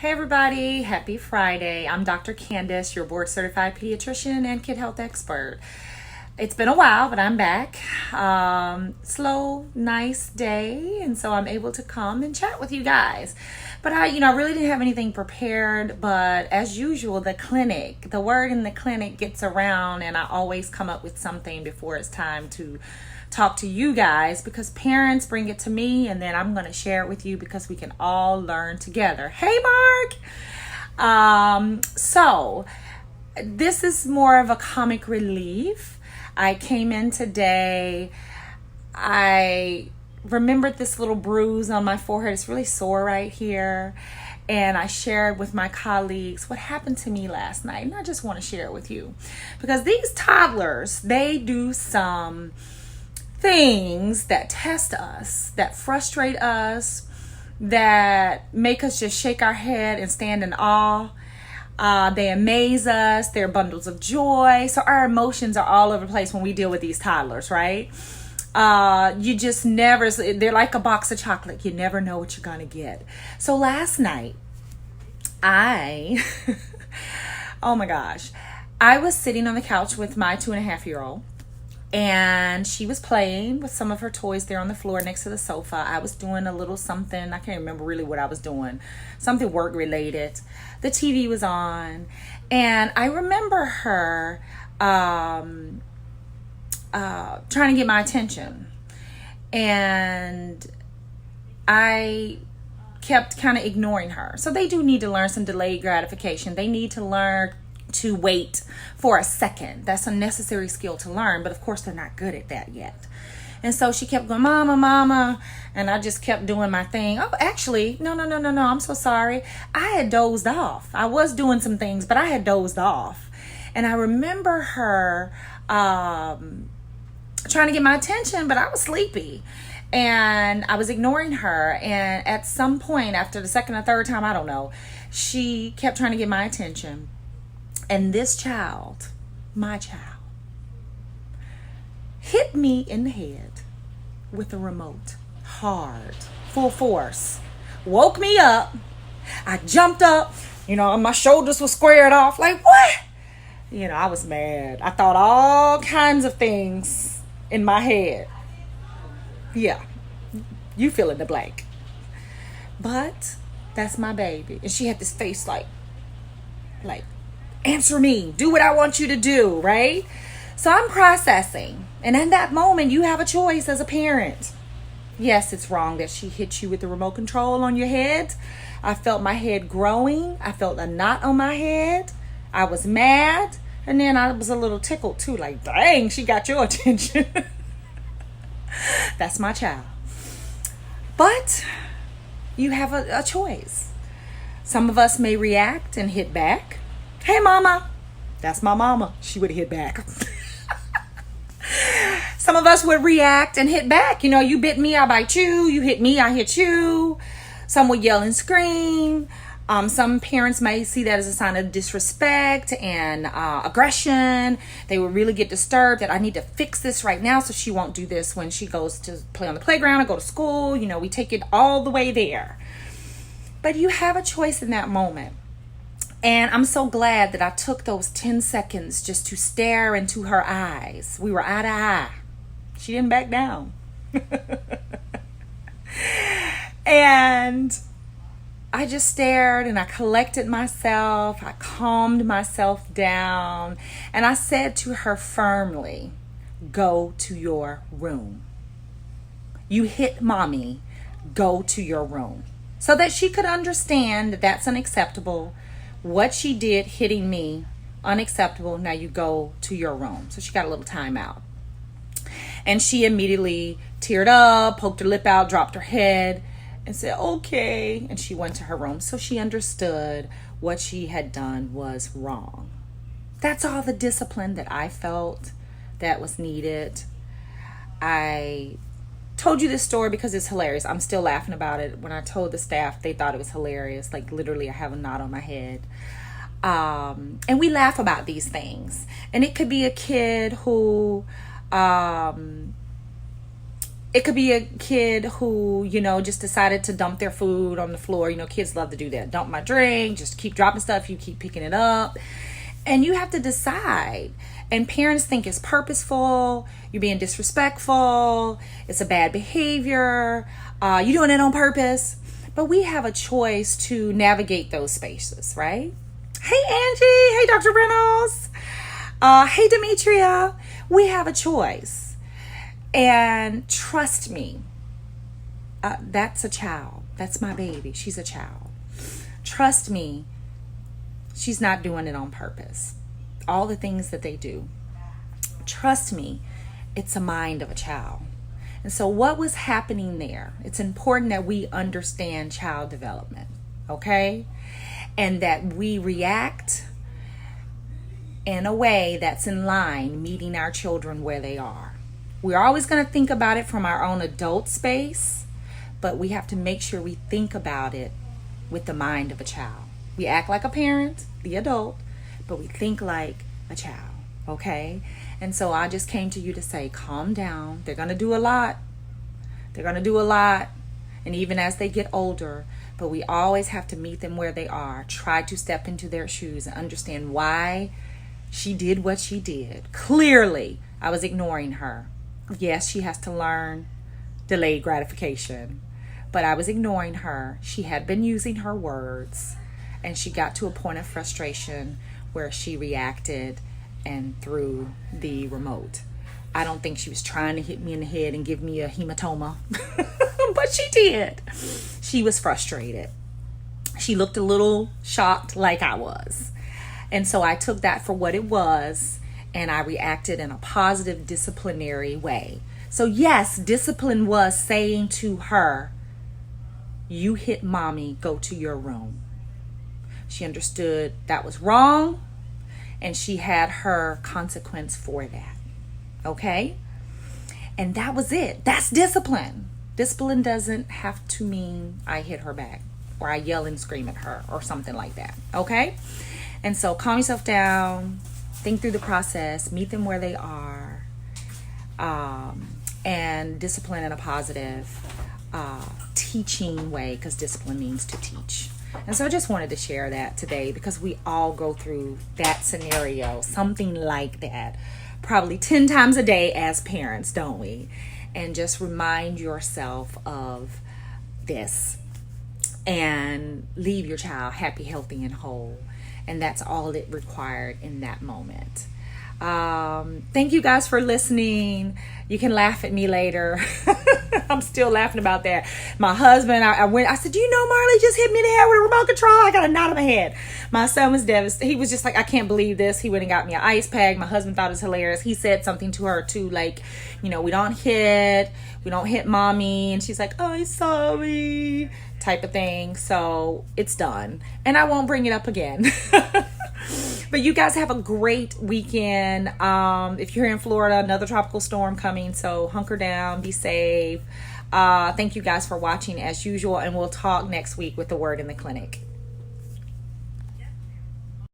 Hey everybody, happy Friday. I'm Dr. Candace, your board certified pediatrician and kid health expert. It's been a while, but I'm back. Slow, nice day, and so I'm able to come and chat with you guys. But I really didn't have anything prepared, but as usual, the word in the clinic gets around, and I always come up with something before it's time to talk to you guys, because parents bring it to me and then I'm going to share it with you because we can all learn together. Hey Mark! So this is more of a comic relief. I came in today, I remembered this little bruise on my forehead. It's really sore right here. And I shared with my colleagues what happened to me last night. And I just want to share it with you because these toddlers, they do some things that test us, that frustrate us, that make us just shake our head and stand in awe. They amaze us. They're bundles of joy. So our emotions are all over the place when we deal with these toddlers, right? You just never, they're like a box of chocolate. You never know what you're going to get. So last night, oh my gosh, I was sitting on the couch with my 2.5-year-old. And she was playing with some of her toys there on the floor next to the sofa. I was doing a little something. I can't remember really what I was doing. Something work related. The TV was on. And I remember her trying to get my attention. And I kept kind of ignoring her. So they do need to learn some delayed gratification. They need to learn to wait for a second. That's a necessary skill to learn, but of course they're not good at that yet. And so she kept going, mama, mama, and I just kept doing my thing. Oh, actually, no, I'm so sorry. I had dozed off. I was doing some things, but I had dozed off. And I remember her trying to get my attention, but I was sleepy. And I was ignoring her. And at some point, after the second or third time, I don't know, she kept trying to get my attention. And this child, my child, hit me in the head with a remote, hard, full force, woke me up. I jumped up, my shoulders were squared off, like, what? I was mad. I thought all kinds of things in my head. Yeah, you fill in the blank. But that's my baby. And she had this face like, answer me, do what I want you to do, right? So I'm processing. And in that moment, you have a choice as a parent. Yes, it's wrong that she hit you with the remote control on your head. I felt my head growing. I felt a knot on my head. I was mad. And then I was a little tickled too, like, dang, she got your attention. That's my child. But you have a choice. Some of us may react and hit back. Hey, mama. That's my mama. She would hit back. Some of us would react and hit back. You bit me, I bite you. You hit me, I hit you. Some would yell and scream. Some parents may see that as a sign of disrespect and aggression. They would really get disturbed that I need to fix this right now so she won't do this when she goes to play on the playground or go to school. We take it all the way there. But you have a choice in that moment. And I'm so glad that I took those 10 seconds just to stare into her eyes. We were eye to eye. She didn't back down. And I just stared and I collected myself. I calmed myself down. And I said to her firmly, go to your room. You hit mommy. Go to your room. So that she could understand that that's unacceptable. What she did, hitting me, unacceptable. Now you go to your room. So she got a little time out. And she immediately teared up, poked her lip out, dropped her head, and said, okay. And she went to her room. So she understood what she had done was wrong. That's all the discipline that I felt that was needed. I told you this story because it's hilarious. I'm still laughing about it. When I told the staff, they thought it was hilarious. Like literally I have a knot on my head. And we laugh about these things. And it could be a kid who It could be a kid who, just decided to dump their food on the floor. Kids love to do that. Dump my drink, just keep dropping stuff. You keep picking it up. And you have to decide. And parents think it's purposeful. You're being disrespectful. It's a bad behavior. You're doing it on purpose. But we have a choice to navigate those spaces, right? Hey, Angie. Hey, Dr. Reynolds. Hey, Demetria. We have a choice. And trust me, that's a child. That's my baby. She's a child. Trust me, she's not doing it on purpose. All the things that they do. Trust me, it's a mind of a child. And so what was happening there? It's important that we understand child development, okay? And that we react in a way that's in line, meeting our children where they are. We're always going to think about it from our own adult space, but we have to make sure we think about it with the mind of a child. We act like a parent, the adult, but we think like a child, okay? And so I just came to you to say, calm down. They're going to do a lot. They're going to do a lot. And even as they get older, but we always have to meet them where they are. Try to step into their shoes and understand why she did what she did. Clearly, I was ignoring her. Yes, she has to learn delayed gratification, but I was ignoring her. She had been using her words, and she got to a point of frustration where she reacted and threw the remote. I don't think she was trying to hit me in the head and give me a hematoma, but she did. She was frustrated. She looked a little shocked like I was. And so I took that for what it was, and I reacted in a positive disciplinary way. So yes, discipline was saying to her, you hit mommy, go to your room. She understood that was wrong, and she had her consequence for that. Okay? And that was it. That's discipline. Discipline doesn't have to mean I hit her back or I yell and scream at her or something like that. Okay? And so calm yourself down. Think through the process, meet them where they are, and discipline in a positive teaching way, because discipline means to teach. And so I just wanted to share that today, because we all go through that scenario, something like that, probably 10 times a day as parents, don't we? And just remind yourself of this and leave your child happy, healthy, and whole. And that's all it required in that moment. Thank you guys for listening. You can laugh at me later. I'm still laughing about that. My husband, I said, Marley just hit me in the head with a remote control. I got a knot in my head. My son was devastated. He was just like, I can't believe this. He went and got me an ice pack. My husband thought it was hilarious. He said something to her too, like, we don't hit mommy. And she's like, oh, I'm sorry, type of thing. So it's done. And I won't bring it up again. But you guys have a great weekend. If you're in Florida, another tropical storm coming. So hunker down, be safe. Thank you guys for watching as usual. And we'll talk next week with the Word in the Clinic.